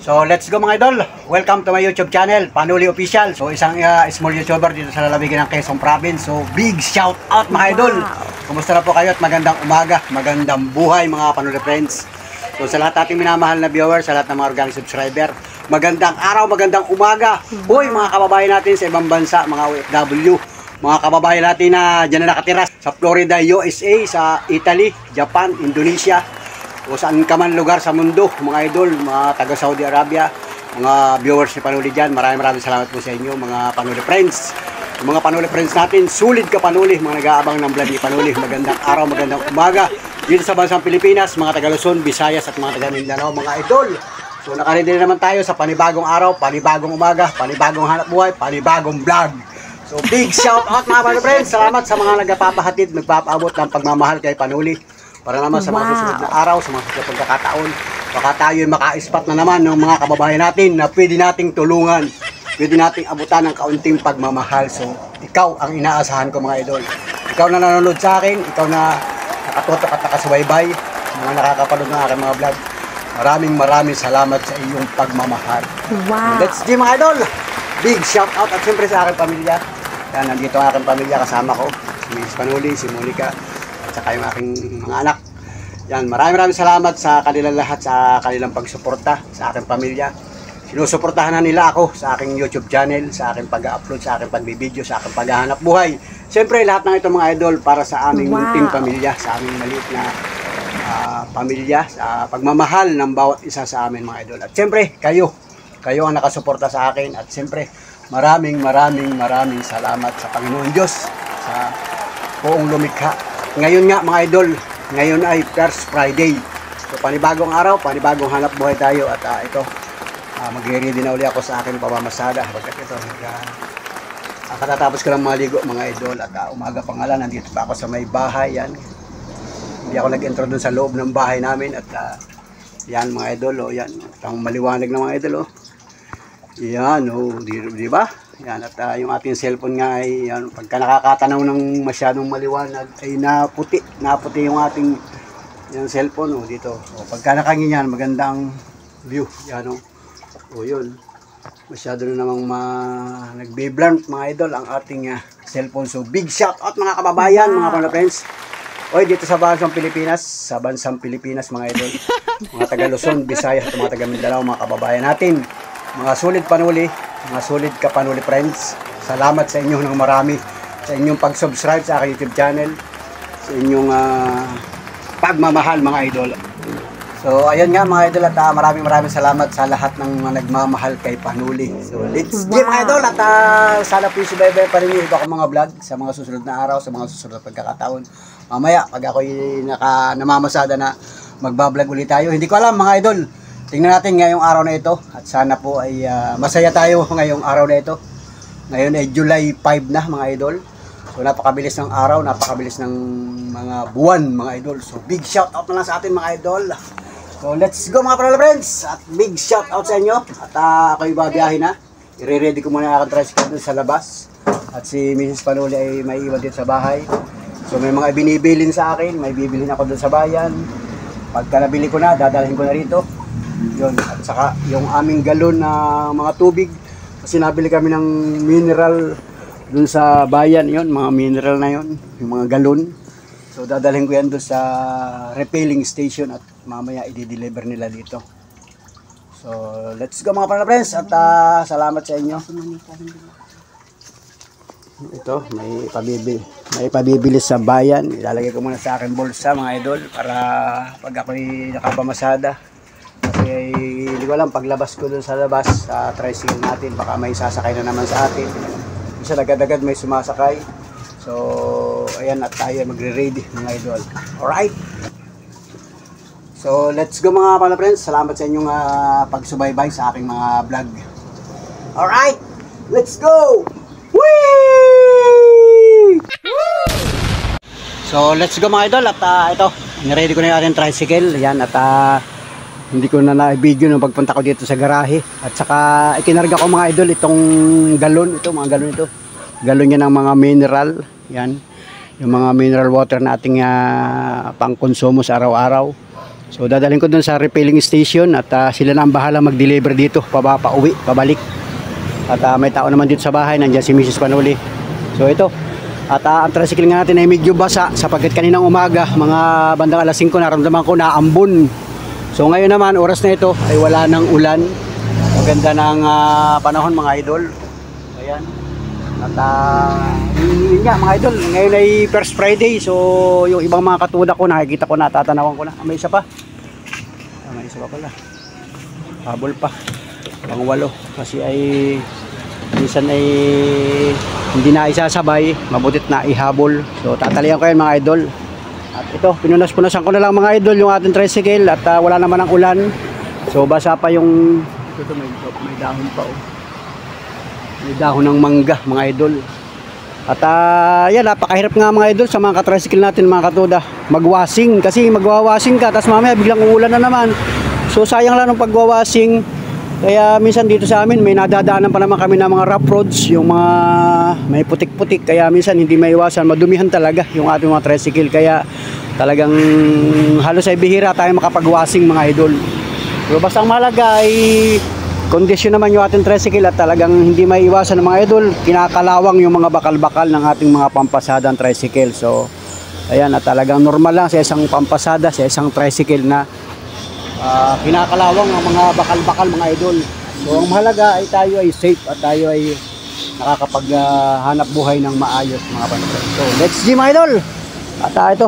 So let's go mga idol. Welcome to my YouTube channel, Panuli Official. So isang small YouTuber dito sa lalawigan ng Quezon Province. So big shout out mga idol. Kumusta na po kayo at magandang umaga, magandang buhay mga Panuli friends. So sa lahat ating minamahal na viewers, sa lahat ng mga organic subscriber, magandang araw, magandang umaga. Hoy mga kababayan natin sa ibang bansa, mga OFW, mga kababayan natin na dyan na nakatira sa Florida, USA, sa Italy, Japan, Indonesia, o saan ka man lugar sa mundo, mga idol, mga taga Saudi Arabia, mga viewers ni Panuli dyan, maraming salamat po sa inyo, mga Panuli friends. Yung mga Panuli friends natin, sulit ka Panuli, mga nag-aabang ng vlog ni Panuli. Magandang araw, magandang umaga dito sa bansang Pilipinas, mga taga Luzon, Visayas at mga taga Mindanao, mga idol. So nakaready naman tayo sa panibagong araw, panibagong umaga, panibagong hanap buhay, panibagong vlog. So big shout out mga Panuli friends, salamat sa mga nagpapahatid, nagpapaabot ng pagmamahal kay Panuli. Para naman sa mga susunod na araw, sa mga susunod pagkakataon, baka tayo maka-spot na naman ng mga kababayan natin na pwede nating tulungan, pwede nating abutan ng kaunting pagmamahal. So, ikaw ang inaasahan ko mga idol. Ikaw na nanonood sa akin, ikaw na nakatutok at nakasubaybay, mga nakakapanood ng aking mga vlog. Maraming salamat sa iyong pagmamahal. Wow! Let's go mga idol! Big shout out at siyempre sa aking pamilya. Yan, nandito ang aking pamilya, kasama ko, si Miss Panuli, si Monica, saka yung aking mga anak. Yan, maraming salamat sa kanilang lahat, sa kanilang pagsuporta sa aking pamilya. Sinusuportahan na nila ako sa aking YouTube channel, sa aking pag-upload, sa aking pagbibideo, sa aking paghahanap buhay. Siyempre, lahat ng ito mga idol para sa aming team pamilya, sa aming maliit na pamilya, sa pagmamahal ng bawat isa sa amin mga idol. At siyempre, kayo ang nakasuporta sa akin. At siyempre, maraming salamat sa Panginoon Diyos, sa buong lumikha. Ngayon nga mga idol, ngayon ay First Friday. So panibagong araw, panibagong hanap buhay tayo. At ito, magre-ready na uli ako sa aking pamamasada. Pagkat ito, katatapos ko lang maligo mga idol. At umaga pa nga lang, nandito pa ako sa may bahay. Yan. Hindi ako nag-intro dun sa loob ng bahay namin. At yan mga idol, yan. Ang maliwanag na mga idol. Yan, di ba? Yan, at yung ating cellphone nga ay yan, pagka nakakatanaw ng masyadong maliwanag ay naputi yung ating yung cellphone dito. O pagka nakaganyan, magandang view. Yan yun. Masyado na namang nagbe-blunt mga idol ang ating cellphone. So big shout out mga kababayan, mga Panuli friends. Oy, dito sa bansang Pilipinas mga idol. Mga taga Luzon, Visayas, at mga taga Mindanao, mga kababayan natin. Mga sulit Panuli, mga sulit ka Panuli friends. Salamat sa inyo ng marami, sa inyong pag-subscribe sa aking YouTube channel, sa inyong pagmamahal mga idol. So ayun nga mga idol, at maraming salamat sa lahat ng mga nagmamahal kay Panuli. So let's go mga idol, at sana po subaybay pa rin yung iba kong mga vlog sa mga susunod na araw, sa mga susunod na pagkakataon. Mamaya pag ako'y namamasada na magbablog ulit tayo, hindi ko alam mga idol. Tingnan natin ngayong araw na ito at sana po ay masaya tayo ngayong araw na ito. Ngayon ay July 5 na mga idol. So napakabilis ng araw, napakabilis ng mga buwan mga idol. So big shout out na lang sa atin mga idol. So let's go mga Panuli friends. At big shout out sa inyo. At ako'y babiyahe na. I-ready ko muna ang tricycle sa labas. At si Mrs. Panuli ay may iwan dito sa bahay. So may mga binibilin sa akin. May bibilin ako doon sa bayan. Pagka nabili ko na, dadalhin ko na rito. Yun, at saka yung aming galon na mga tubig, kasi nabili kami ng mineral dun sa bayan, yun, mga mineral na yun, yung mga galon. So dadalhin ko yan dun sa refilling station at mamaya i-deliver nila dito. So let's go mga Panuli friends, at salamat sa inyo. Ito, may pabibili sa bayan. Ilalagay ko muna sa akin bulsa mga idol para pag ako'y nakapamasada. Kasi hindi ko alam, paglabas ko dun sa labas sa tricycle natin, baka may sasakay na naman sa atin. Isa agad-agad may sumasakay. So ayan, at tayo magre-ready mga idol. Alright, so let's go mga Panuli friends. Salamat sa inyong pagsubaybay sa aking mga vlog. Alright, let's go! Whee! So let's go mga idol. At ito, niready ko na yung ating tricycle. Ayan, at hindi ko na na-video nung pagpunta ko dito sa garahe. At saka ikinarga ko mga idol itong galon, mga galon ito. Galon yan ng mga mineral. Yan, yung mga mineral water na ating pangkonsumo sa araw-araw. So dadalhin ko dun sa refilling station at sila na ang bahala mag-deliver dito, pauwi, pabalik. At may tao naman dito sa bahay, nandiyan si Mrs. Panuli. So ito, at ang tricycle nga natin ay medyo basa sapagkat kaninang umaga, mga bandang alas 5, naramdaman ko na ambon. So ngayon naman, oras na ito ay wala ng ulan. Maganda ng panahon mga idol. Ayan. At yun nga mga idol, ngayon ay first Friday. So yung ibang mga katuda ko, nakikita ko na, tatanawan ko na. May isa pa. May isa pa pala. Habol pa. Pang 8. Kasi ay minsan ay hindi na isasabay, mabutit na ihabol. So tatalian ko yan mga idol. At ito, pinunas-punasan ko na lang mga idol yung ating tricycle. At wala naman ang ulan. So basa pa yung ito, may dahon pa oh. May dahon ng mangga mga idol. At yan, napakahirap nga mga idol sa mga katricycle natin mga katuda magwashing, kasi magwawashing ka tapos mamaya biglang uulan na naman. So sayang lang ng pagwawashing. Kaya minsan dito sa amin may nadadaanan pa naman kami ng mga rough roads, yung mga may putik-putik, kaya minsan hindi maiwasan, madumihan talaga yung ating mga tricycle. Kaya talagang halos ay bihira tayo makapagwashing mga idol. So basta ang mahalaga ay kondisyon naman yung ating tricycle at talagang hindi may iwasan ng mga idol, kinakalawang yung mga bakal-bakal ng ating mga pampasadang tricycle. So ayan, at talagang normal lang sa isang pampasada, sa isang tricycle na kinakalawang ang mga bakal-bakal mga idol. So ang mahalaga ay tayo ay safe at tayo ay nakakapaghanap buhay ng maayos mga panood. So let's go mga idol. At ito,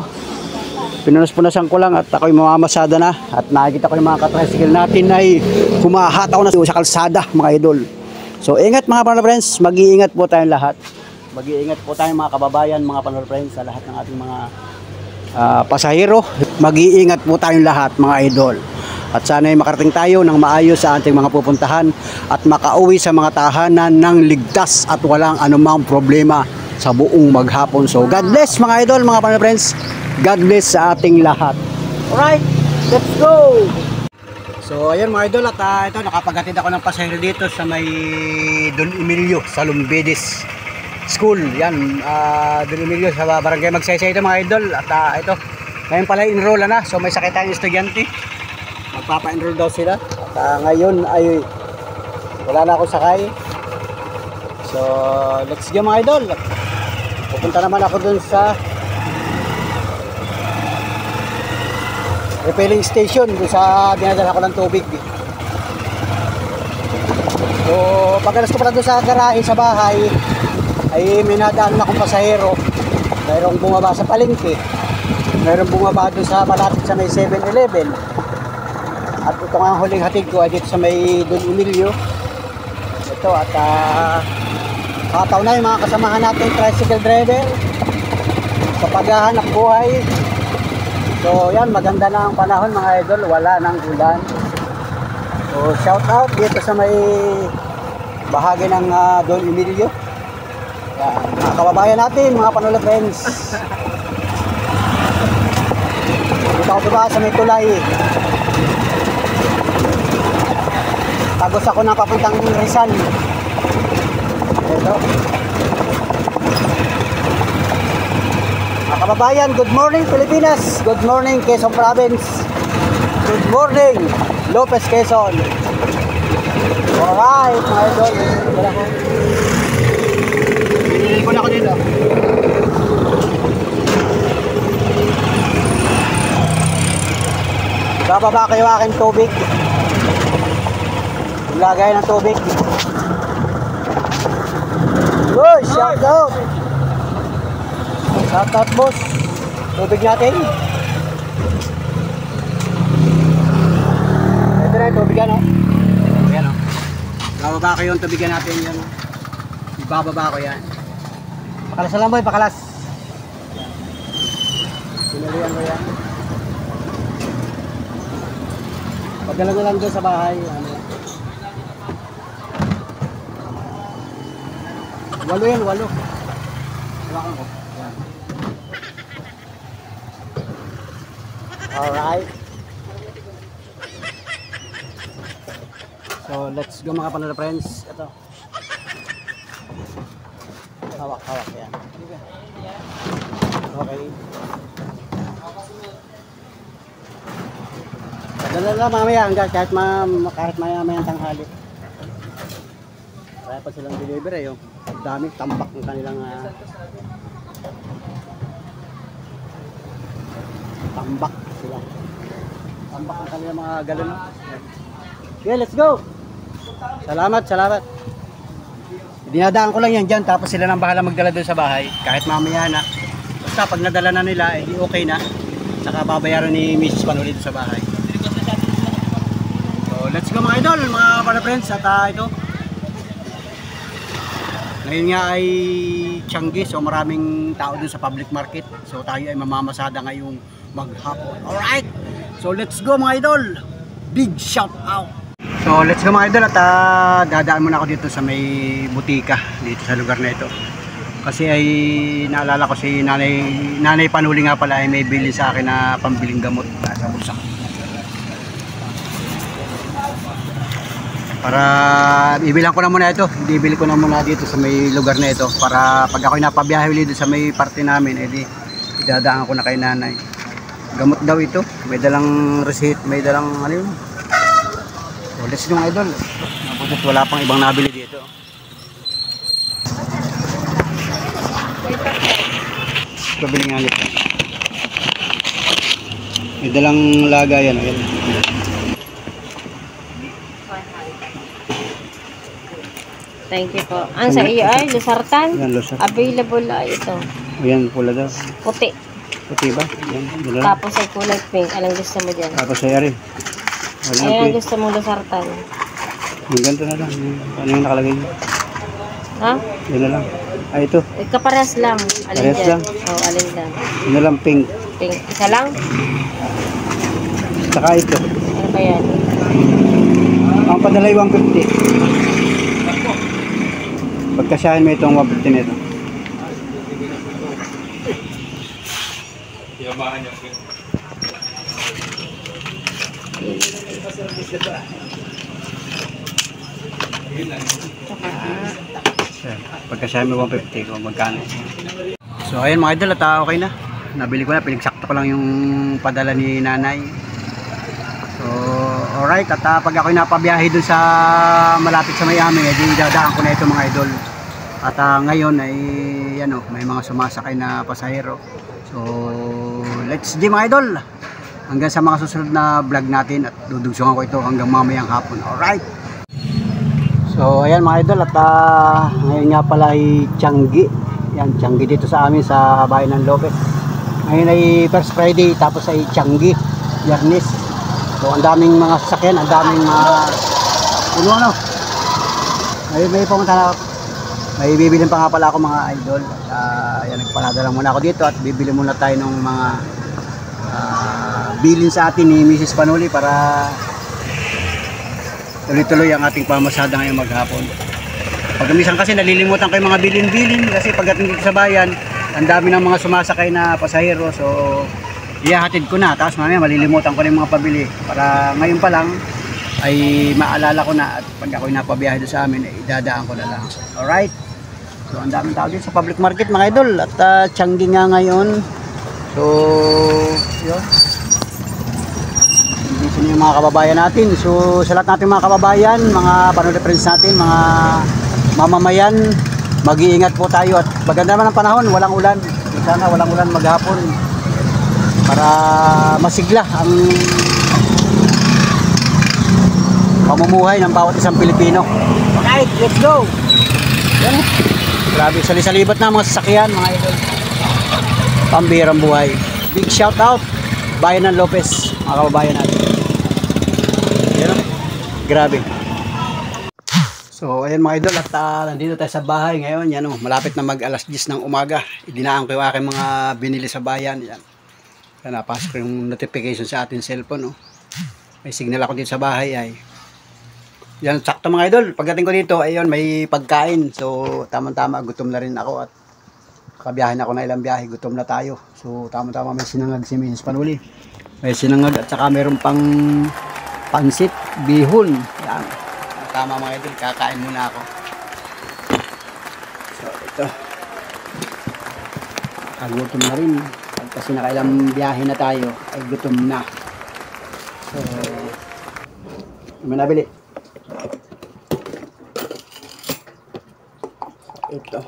pinunas-punasan ko lang at ako'y mamamasada na at nakikita ko yung mga katricycle natin ay humahataw na sa kalsada mga idol. So ingat mga panood friends, mag-iingat po tayong lahat. Mag-iingat po tayong mga kababayan, mga panood friends, sa lahat ng ating mga pasahero. Mag-iingat po tayong lahat mga idol. At sana ay makarating tayo ng maayos sa ating mga pupuntahan at makauwi sa mga tahanan ng ligtas at walang anumang problema sa buong maghapon. So God bless mga idol, mga panood friends. God bless sa ating lahat. Alright, let's go! So ayun mga idol, at ito nakapaghatid ako ng pasahero dito sa may Don Emilio sa Lumbedes School. Yan, Don Emilio sa barangay Magsaysay ito mga idol. At ito, ngayon pala enroll na. So may sakit tayong estudyante. Magpapa-enroll daw sila. At ngayon ay wala na ako sakay. So let's go mga idol. Pupunta naman ako dun sa refilling station, dun sa dinadala ko ng tubig. So pagkalas ko pala dun sa garahe sa bahay ay may nadaan akong pasahero. Mayroong bumaba sa palengke, mayroong bumaba dun sa malapit sa may 7-Eleven. At ito nga ang huling hatid ko ay dito sa may Don Emilio. Ito, at kataw na yung mga kasamahan natin tricycle driver sa paghahanap buhay. So yan, maganda na ang panahon mga idol, wala nang ulan. So shout out dito sa may bahagi ng Don Emilio. Yan, mga kababayan natin, mga Panola friends. Dito ako diba sa may tulay. Tagos ako na papuntang Rizal. Ito. Mga kababayan, good morning Pilipinas. Good morning Quezon Province. Good morning Lopez, Quezon. Alright mga idol. Pinili ko na ako dito. Bababa kayo aking tubig. Lagay ng tubig. Oh, shout out. Shout out boss. Tubig natin. Ito na yung tubig yan, oh. Ayan, oh. Bababa ko yung tubigan natin yan. Ibababa ko yan. Pakalas na lang boy, pakalas. Pinalian ko yan. Pagdala ko lang doon sa bahay. Ano yan. 8 yan, 8. Hawakan ko. Yan. Alright. So, let's go mga Panola friends. Ito. Hawak, hawak. Yan. Okay. Dala lang mamaya hanggang kahit maya-maya ang tanghali. Kaya pa silang delivery yung dami tambak ng kanilang tambak sila. Tambak ang kanilang mga galon. Okay, let's go. Salamat. Dinadaan ko lang yan dyan, tapos sila nang bahala magdala doon sa bahay kahit mamaya na. Basta pag nadala na nila, eh, okay na. Saka babayaran ni Mrs. Panuli doon sa bahay. So let's go mga idol, mga pala friends. At ito ngayon nga ay Tiangge, so maraming tao dun sa public market. So tayo ay mamamasada ngayong maghapon. Alright, so let's go mga idol. Big shout out. So let's go mga idol. At dadaan muna ako dito sa may butika dito sa lugar na ito. Kasi ay naalala ko si Nanay Panuli nga pala ay may bili sa akin na pambiling gamot sa bulsa. Para ibilang ko na muna ito, bibili ko na muna dito sa may lugar na ito para pag ako'y napabiyahe ulit sa may parte namin, edi idadaan ko na kay nanay. Gamot daw ito, may dalang receipt, may dalang ano yun. So let's go mga idol. Nabutot wala pang ibang nabili dito. Pabili nga ulit. May dalang lagayan. Ayan. Thank you po. Ang sa iyo ay Losartan? Yan, Losartan. Available ay ito. Ayan, pula daw. Puti. Puti ba? Ayan, dala. Tapos ay kulay pink. Anong gusto mo dyan? Tapos ay ari. Ayan ang gusto mo Losartan. Yung ganito na lang. Ano yung nakalagay niyo? Ha? Yan na lang. Ay, ito. Kapares lang. Alin Parehas dyan? lang? Oo, alin lang. Yun na lang, pink. Pink. Isa lang? Saka ito. Ano ba yan? Ang padalay 150. Pagkasyahin mo itong 150 nito. Pagkasyahin mo 150 kung magkano. So ayun mga idol, at okay na. Nabili ko na, pinagsakto ko lang yung padala ni nanay. So alright, at pag ako'y napabiyahe dun sa malapit sa Miami, edi dadaan ko na ito mga idol. At ngayon ay ano, may mga sumasakay na pasahero. So let's go mga idol. Hanggang sa mga susunod na vlog natin, at dudugsungan ko ito hanggang mamayang hapon. Alright. So ayan mga idol, at ngayon nga pala ay Tiangge. Yan, Tiangge dito sa amin sa bayan ng Lopez. Ngayon ay First Friday, tapos ay Tiangge, Biyernes. So ang daming mga sasakyan, ang daming mga ano. May pumunta na, may bibilin pa nga pala ako mga idol. Ayan, nagpaladala muna ako dito at bibili muna tayo ng mga bilin sa atin ni Mrs. Panuli para tuloy-tuloy ang ating pamasada ngayong maghapon. Pag minsan kasi nalilimutan ko yung mga bilin-bilin kasi pagdating dito sa bayan, ang dami ng mga sumasakay na pasahero. So ihahatid ko na, tapos mamaya malilimutan ko na yung mga pabili para ngayon pa lang ay maalala ko na, at pag ako'y napabiyahe doon sa amin, idadaan ko na lang. Alright, so ang daming tao dito sa public market mga idol, at Tiangge nga ngayon. So yun, dito yung mga kababayan natin. So sa lahat natin mga kababayan, mga Panuli friends natin, mga mamamayan, mag-iingat po tayo. At maganda naman ang panahon, walang ulan. Sana walang ulan maghapon para masigla ang pamumuhay ng bawat isang Pilipino. Alright, let's go! Yan. Grabe, sali-salibat na mga sasakyan mga idol. Pambihirang buhay. Big shout out bayan ng Lopez, mga kababayan natin. Yan. Grabe. So ayan mga idol, at nandito tayo sa bahay ngayon. Yan, malapit na mag alas 10 ng umaga. Idinaan ko yung aking mga binili sa bayan. Yan. Napasok ko yung notification sa ating cellphone. May signal ako dito sa bahay ay. Yan, sakto mga idol. Pagdating ko dito, ayun, may pagkain. So tama-tama, gutom na rin ako at kabiyahin ako na ilang biyahe, gutom na tayo. So tama-tama, may sinangag si Mrs. Panuli. May sinangag at saka mayroon pang pansit, bihon. Yan. Tama mga idol, kakain muna ako. So ito. Kagutom na rin. Kasi nakailang biyahe na tayo, ay gutom na. So May nabili. Ito.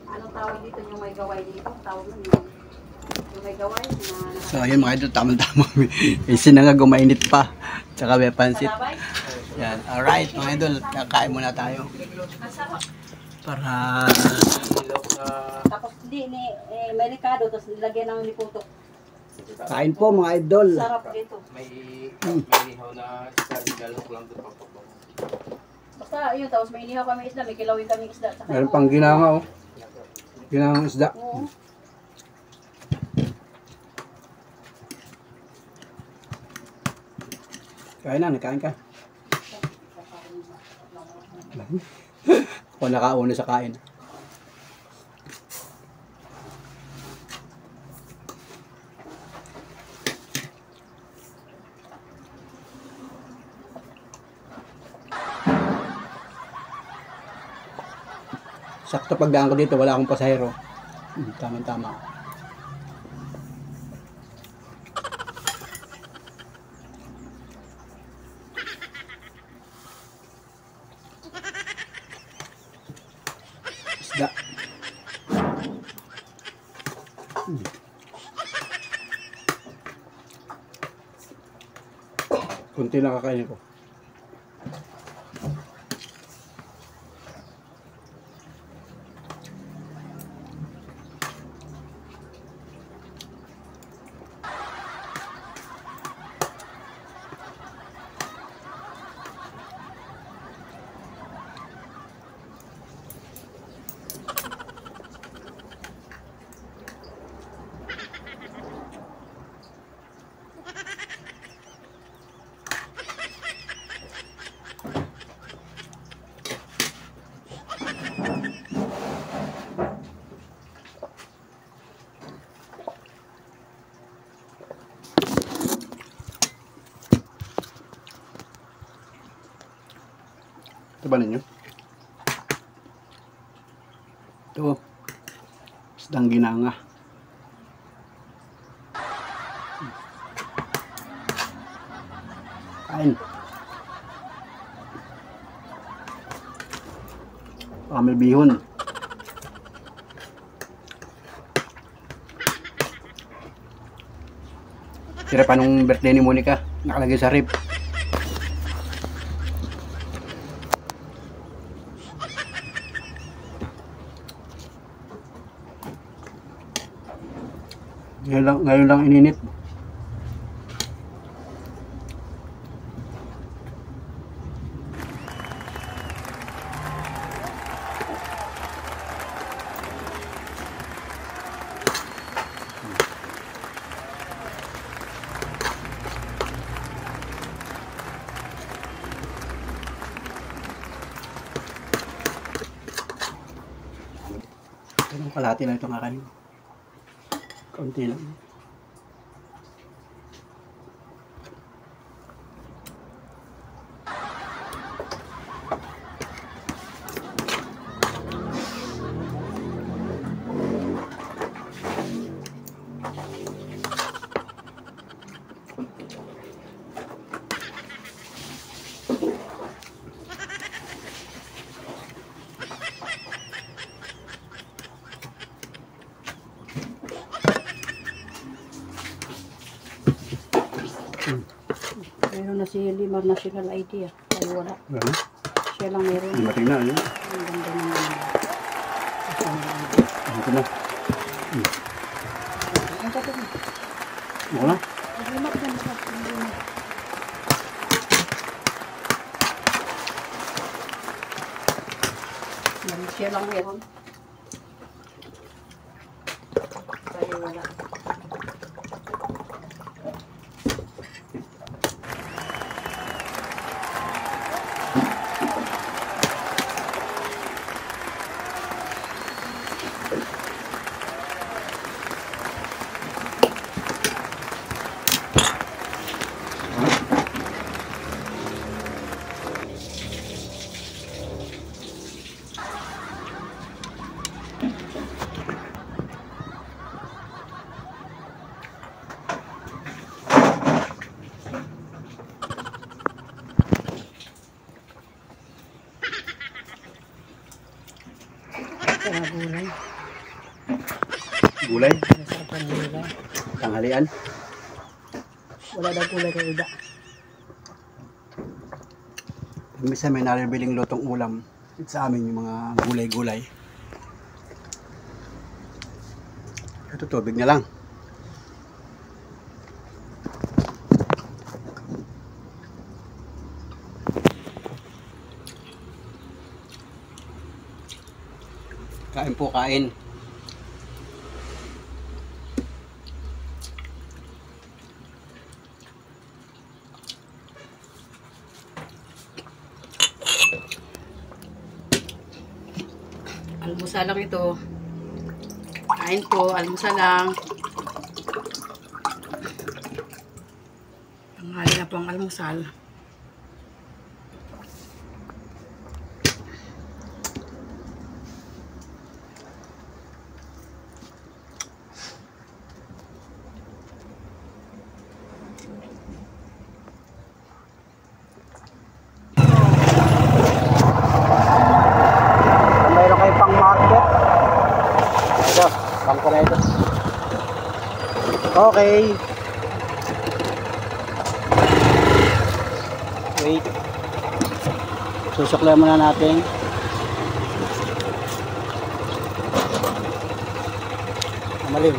Anong tawag dito yung may gaway dito? Tawag nun yung may gaway na... So ayun mga idol, tamang-tama. Isin na nga gumainit pa. Tsaka may pansit. Palabay? Yan. Alright mga idol, kakain muna tayo. Ang sarap. Para Tapos hindi, may ricado, tapos nilagyan ng liputok. kain po mga idol. Sarap dito. May ihaw na isda, nilalok lang doon papapang. Basta yun, tapos may inihaw kami isda, may kilawin kami isda. Saka Meron pang ginanga oh. Ginangang isda. Oo. Kain na, nakain ka. Ako nakauna sa kain. Sakto pagdaan ko dito, wala akong pasahero. Tama-tama. Isda. Kunti lang kakainin ko. Ito ba ninyo? Ito. Isdang ginanga. Kain. May bihon. Tira pa nung birthday ni Monica. Nakalagay sa rip. Ngayon lang ininit. Ganun kalahati lang itong kakanin. Kaunti lang. Meron na si Limar National ID ah. Ay wala. Ano? Siya lang meron. Hindi mating na. Ano? Ang ganda naman. Ito na. Ang kapit mo. Ako na. Ang limat na sa limat. Siya lang meron. Ay wala. gulay. Gulay. Masarap ang gulay. Tanghalian. Wala daw gulay kay Uda. Minsan may naribiling lutong ulam sa amin yung mga gulay-gulay. Ito tubig na lang. Kain po, kain. Almusal lang ito. Kain po, almusal lang. Tanghali na po ang almusal. Mayroon kayo pang market. Ito, pang ko na ito. Okay. Wait. Susuklan muna natin. Malim.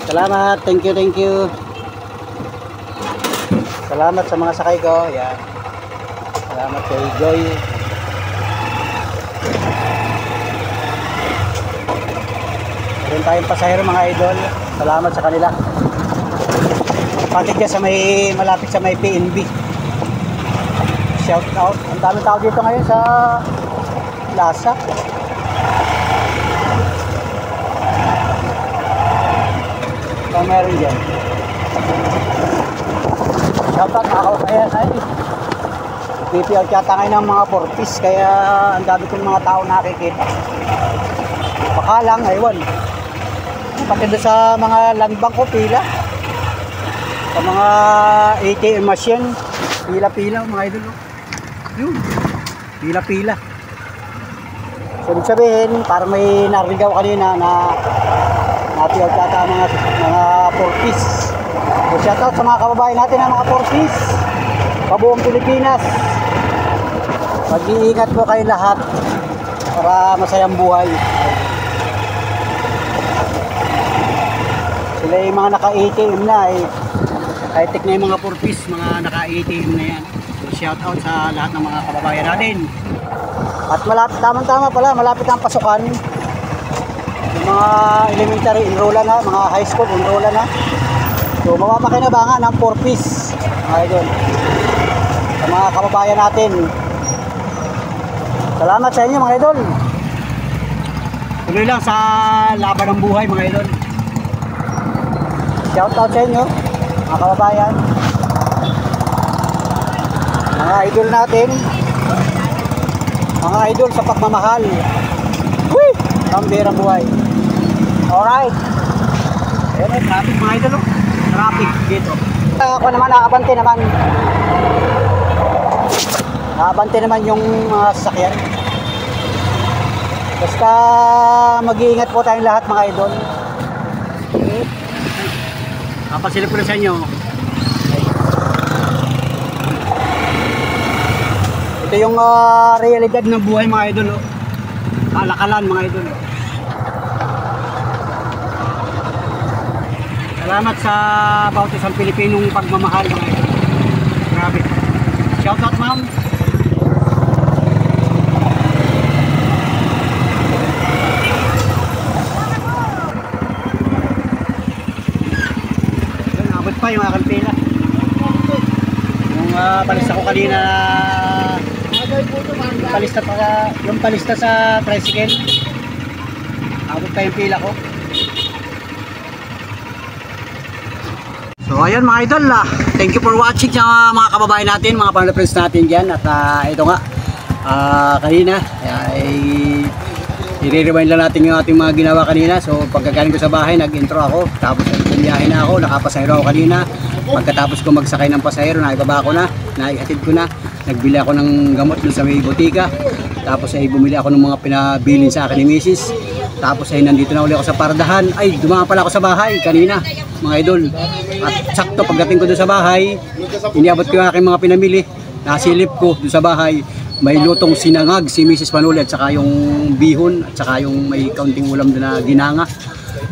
Salamat. Thank you, thank you. Salamat sa mga sakay ko. Yan. Salamat kay Joy. Meron tayong pasahero mga idol. Salamat sa kanila. Pati dyan sa may malapit sa may PNB. Shout out. Ang dami tao dito ngayon sa Plaza. Ito meron dyan. Shout out mga kawasayan. Ay, PPL yata ngayon ng mga 4-piece. Kaya ang dami kong mga tao nakikita. Baka lang, aywan. Pati doon sa mga land bank ko, pila. Sa mga ATM machine, pila-pila, mga idol. Yun, pila-pila. So, ibig sabihin, parang may narigaw kanina na natiyag yata mga 4-piece. So, shoutout sa mga kababayan natin ng mga 4-piece. Pabuong Pilipinas. Mag-iingat po kayo lahat para masayang buhay. Sila yung mga naka-ATM na high-tech na yung mga 4-piece, mga naka-ATM na yan. So, shout out sa lahat ng mga kababayan natin. At malapit, tamang-tama pala, malapit ang pasukan. Yung mga elementary, enrolla na, mga high school, enrolla na. So, mapapakinabangan ng 4-piece, mga idol. Sa mga kababayan natin. Salamat sa inyo, mga idol. Tuloy lang sa laban ng buhay, mga idol. Shout out sa inyo, mga kababayan. Mga idol natin. Mga idol sa pagmamahal. Woo! Pambirang buhay. Alright. Ayan, traffic mga idol. Traffic dito. Ako naman, nakabante naman. Nakabante naman yung mga sasakyan. Basta mag-iingat po tayong lahat mga idol. Kapasilip ko na sa inyo. Ito yung realidad ng buhay mga idol. Kalakalan mga idol. Salamat sa bawat isang Pilipinong pagmamahal mga idol. Grabe. Shout out ma'am. Pa yung aking pila. Yung palista ko kanina, yung palista sa tricycle, abot pa yung pila ko. So ayun mga idol, thank you for watching sa mga kababayan natin, mga panel-friends natin dyan. At ito nga, kanina ay i-rewind lang natin yung ating mga ginawa kanina. So pagkagaling ko sa bahay, nag-intro ako, tapos biyahe na ako, nakapasahero ako kanina. Pagkatapos ko magsakay ng pasahero, naibaba ko na, naihatid ko na, nagbili ako ng gamot dun sa may botika. Tapos ay bumili ako ng mga pinabilin sa akin ni Mrs. Tapos ay nandito na uli ako sa pardahan. Ay, dumaan pala ako sa bahay kanina, mga idol. At sakto pagdating ko doon sa bahay, iniabot ko yung aking mga pinamili. Nasilip ko doon sa bahay. May lutong sinangag si Mrs. Manuli at saka yung bihon at saka yung may kaunting ulam doon na ginanga.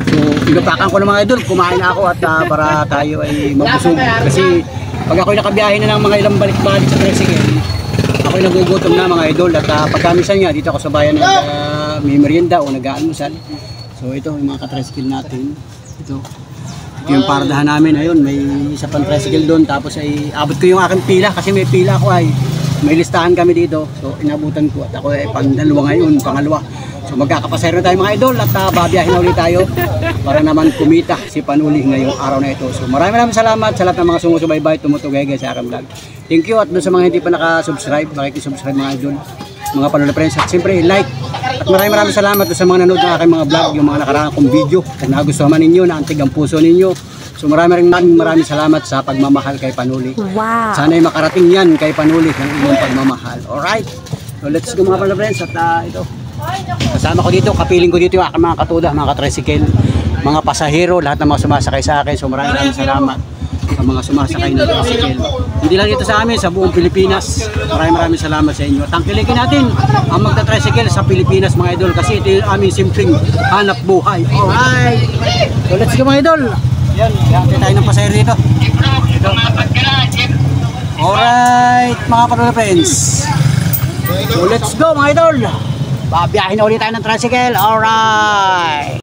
So, inupakan ko ng mga idol, kumain na ako at para tayo ay mabusog. Kasi pag ako'y nakabiyahe na ng mga ilang balik-balik sa tricycle, ako'y nagugutom na mga idol. At pagkamisan nga, dito ako sa bayan may merienda o nag-aalmusal. So ito yung mga ka-tricycle natin. Ito yung pardahan namin. Ayun, may isa pang tricycle doon. Tapos ay abot ko yung aking pila kasi may pila ako ay may listahan kami dito. So inabutan ko at ako ay pangalawa ngayon, pangalawa. So magkakapasayro na tayo mga idol at babiyahin na ulit tayo para naman kumita si Panuli ngayong araw na ito. So maraming salamat sa lahat ng mga sumusubaybay, tumutugay sa aking vlog. Thank you at doon sa mga hindi pa nakasubscribe, makikisubscribe mga idol, mga Panuli friends. At siyempre like at maraming salamat doon sa mga nanood ng aking mga vlog, yung mga nakaraan kong video. Kung nagustuhan man ninyo, naantig ang puso ninyo. So maraming salamat sa pagmamahal kay Panuli. Wow. Sana'y makarating yan kay Panuli ng inyong pagmamahal. Alright. So let's go mga Panuli friends. At ito, kasama ko dito, kapiling ko dito yung aking mga katuda, mga katricycle, mga pasahero, lahat ng mga sumasakay sa akin. So maraming salamat sa mga sumasakay ng tricycle. Hindi lang dito sa amin, sa buong Pilipinas. Maraming salamat sa inyo. Tangkilikin natin ang magta-tricycle sa Pilipinas mga idol kasi ito yung aming simpleng hanap buhay. Alright. So let's go mga idol. Yan, hintay tayo ng pasahero dito. Alright, mga Panuli friends. So let's go mga idol. Babiyahin na ulit tayo ng tricycle. Alright.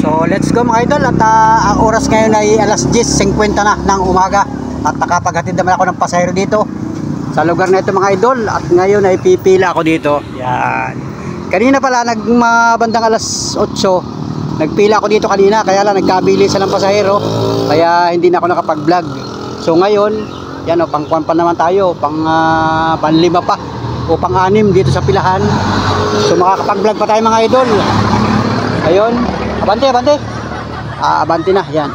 So let's go mga idol. At ang oras ngayon ay alas 10:50 na ng umaga. At nakapaghatid naman ako ng pasahero dito sa lugar na ito mga idol. At ngayon ay pipila ako dito. Yan. Kanina pala bandang alas 8 nagpila ako dito kanina, kaya lang nagkabilisan ng pasahero, kaya hindi na ako nakapag-vlog. So ngayon, yan o, pang-1 pa naman tayo, pang-5 pa o pang-6 dito sa pilahan. So makakapag-vlog pa tayo mga idol. Ayun, abante. Abante na, yan.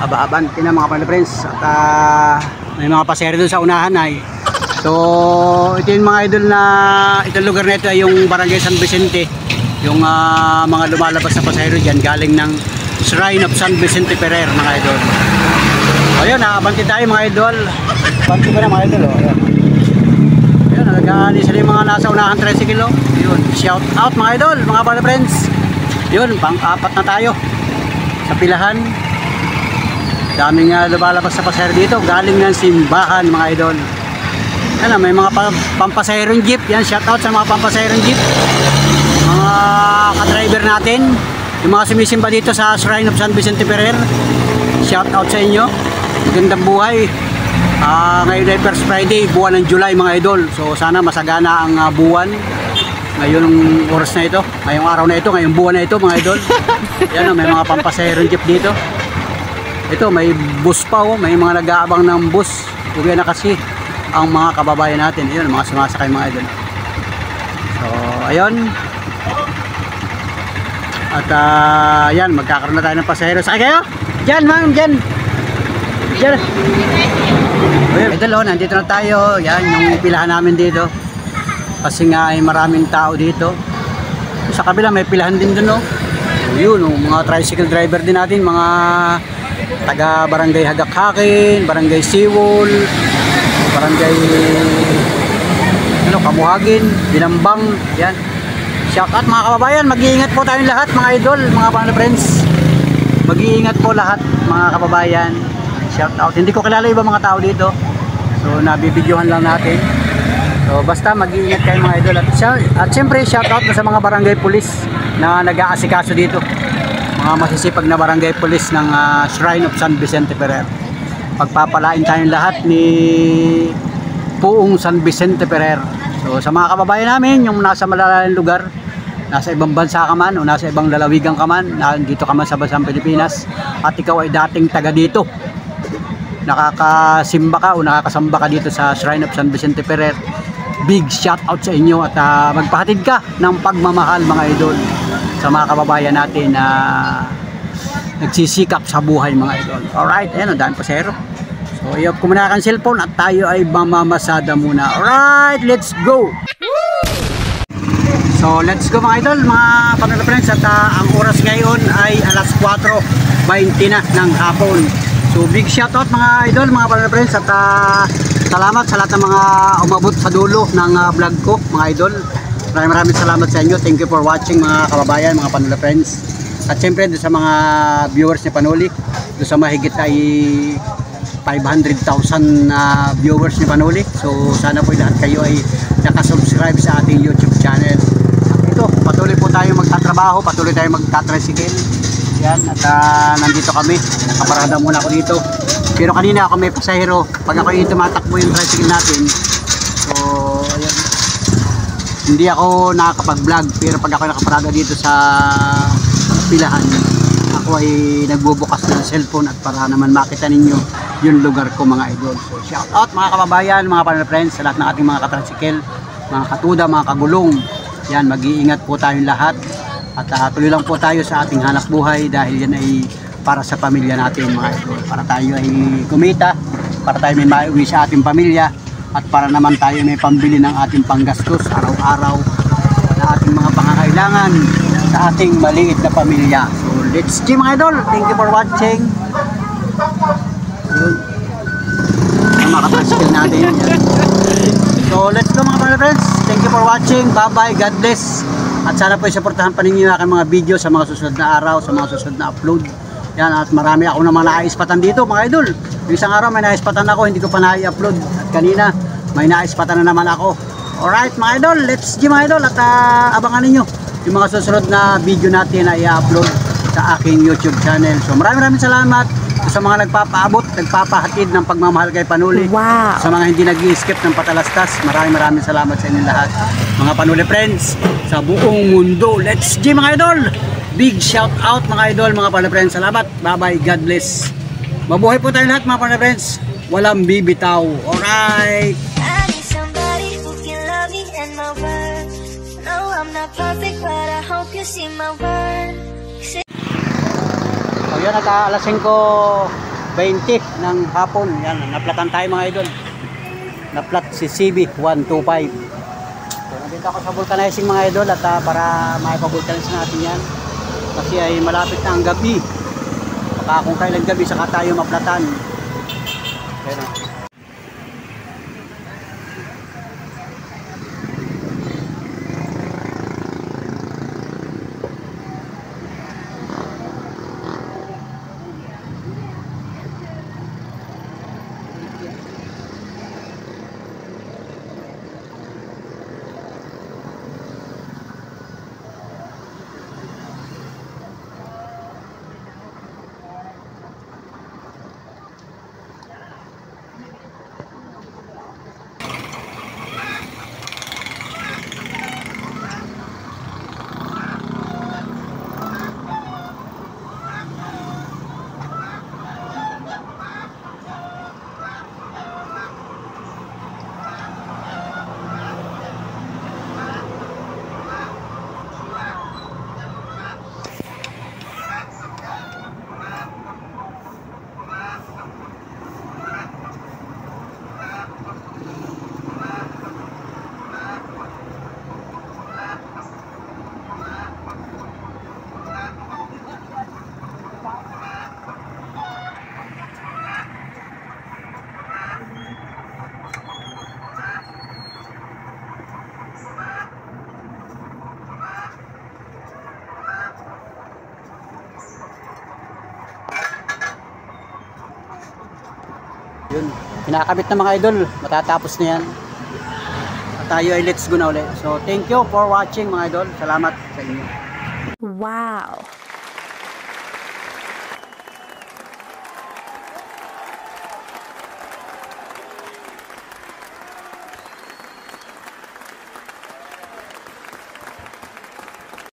Abante na mga Panuli friends. At may mga pasahero doon sa unahan ay. So ito yung mga idol na, itong lugar na ito ay yung Barangay San Vicente. Yung mga lumalabas na pasahero dyan galing ng Shrine of San Vicente Ferrer mga idol. Ayun, nakabanti tayo mga idol. Banti ko na mga idol. Ayun, nag-aali sila yung mga nasa unahan tricycle. Ayun, shout out mga idol, mga Panuli friends. Yun, pang-4 na tayo sa pilahan. Daming lumalabas na pasahero dito galing ng simbahan mga idol. Yan, may mga pampasaherong jeep. Yan, shout out sa mga pampasaherong jeep, mga ka-driver natin, yung mga sumisimba dito sa Shrine of San Vicente Ferrer. Shout out sa inyo. Magandang buhay. Ngayon ay First Friday, buwan ng July mga idol. So sana masagana ang buwan ngayong oras na ito, ngayong araw na ito, ngayong buwan na ito mga idol. Yan, may mga pampasaherong jeep dito. Ito, may bus pa, may mga nag-aabang ng bus. Uwi na kasi ang mga kababayan natin. Ayun, mga sumasakay mga idol. So ayun. At yan, magkakaroon na tayo ng pasahero. Sakay kayo? Diyan ma'am, diyan. Ayun, idol, nandito na tayo. Yan, yung pilahan namin dito. Kasi nga ay maraming tao dito. Sa kabila may pilahan din dun. Yun, mga tricycle driver din natin. Mga taga Barangay Hagakhakin, Barangay Siwol, Barangay Kamuhagin, Binambang. Yan. Shout out mga kababayan, mag-iingat po tayong lahat mga idol, mga Panuli friends. Mag-iingat po lahat mga kababayan. Shout out. Hindi ko kilala iba mga tao dito. So nabibidyohan lang natin. So basta mag-iingat kayo mga idol. At siyempre shout out sa mga barangay police na nag-aasikaso dito. Mga masisipag na barangay police ng Shrine of San Vicente Ferrer. Pagpapalain tayong lahat ni Puong San Vicente Ferrer. So sa mga kababayan namin, yung nasa malalayang lugar, nasa ibang bansa ka man o nasa ibang lalawigan ka man, dito ka man sa bansang Pilipinas, at ikaw ay dating taga dito, nakakasimba ka o nakakasamba ka dito sa Shrine of San Vicente Ferrer, big shout out sa inyo at magpahatid ka ng pagmamahal mga idol sa mga kababayan natin na nagsisikap sa buhay mga idol. Alright, ayan, ang daan pasahero. So i-off ko muna ang cellphone at tayo ay mamamasada muna. Alright, let's go! So let's go mga idol, mga panalo friends, at ang oras ngayon ay alas 4:20 na ng hapon. So big shoutout mga idol, mga panalo friends, at salamat sa lahat ng mga umabot sa dulo ng vlog ko mga idol. Maraming salamat sa inyo. Thank you for watching mga kababayan, mga panalo friends. At syempre doon sa mga viewers ni Panuli, doon sa mahigit ay 500,000 viewers ni Panuli. So sana po lahat kayo ay nakasubscribe sa ating YouTube channel. Ito, patuloy po tayo magtatrabaho, patuloy tayo magtatricycle. Yan, at nandito kami. Nakaparada muna ako dito. Pero kanina ako may pasahero. Pag ako yung tumatakbo yung tricycle natin, so ayan, hindi ako nakakapag-vlog. Pero pag ako nakaparada dito sa pilahan, ako ay nagbubukas ng cellphone at para naman makita ninyo yung lugar ko mga idol. So shout out mga kababayan, mga panel friends, sa lahat ng ating mga katricycle, mga katuda, mga kagulong. Yan, mag-iingat po tayong lahat. At tuloy lang po tayo sa ating hanap buhay dahil yan ay para sa pamilya natin mga idol. Para tayo ay kumita, para tayo may maiuwi sa ating pamilya, at para naman tayo may pambili ng ating panggastos araw-araw na ating mga pangangailangan sa ating maliit na pamilya. So let's see mga idol. Thank you for watching. Ang mga katricycle natin yan. So let's go mga friends. Thank you for watching. Bye bye. God bless. At sana po i-supportahan pa ninyo yung aking mga video sa mga susunod na araw, sa mga susunod na upload. Yan, at marami ako naman naispatan dito mga idol. Yung isang araw may naispatan ako, hindi ko pa nai-upload. At kanina may naispatan na naman ako. Alright mga idol, let's go mga idol. At abangan ninyo yung mga susunod na video natin na i-upload sa aking YouTube channel. So maraming salamat sa mga nagpapaabot, nagpapahatid ng pagmamahal kay Panuli. Wow. Sa mga hindi nag-i-skip ng patalastas, maraming salamat sa inyo lahat. Mga Panuli friends sa buong mundo. Let's go mga idol. Big shout out mga idol, mga Panuli friends. Salamat. Bye bye. God bless. Mabuhay po tayo lahat mga Panuli friends. Walang bibitaw. Alright. I need somebody who can love me and my words. No, I'm not perfect, but I hope you see my worth. So yan, at alas 5:20 ng hapon. Yan, naplatan tayo mga idol. Naplat si CB125. So nandito ako sa vulcanizing mga idol, at para maipabulkanize natin yan. Kasi ay malapit na ang gabi. Baka kung kailan gabi saka tayo maplatan. Pero yun, kinakabit na mga idol, matatapos na yan. At tayo ay let's go na ulit. So thank you for watching mga idol. Salamat sa inyo. Wow.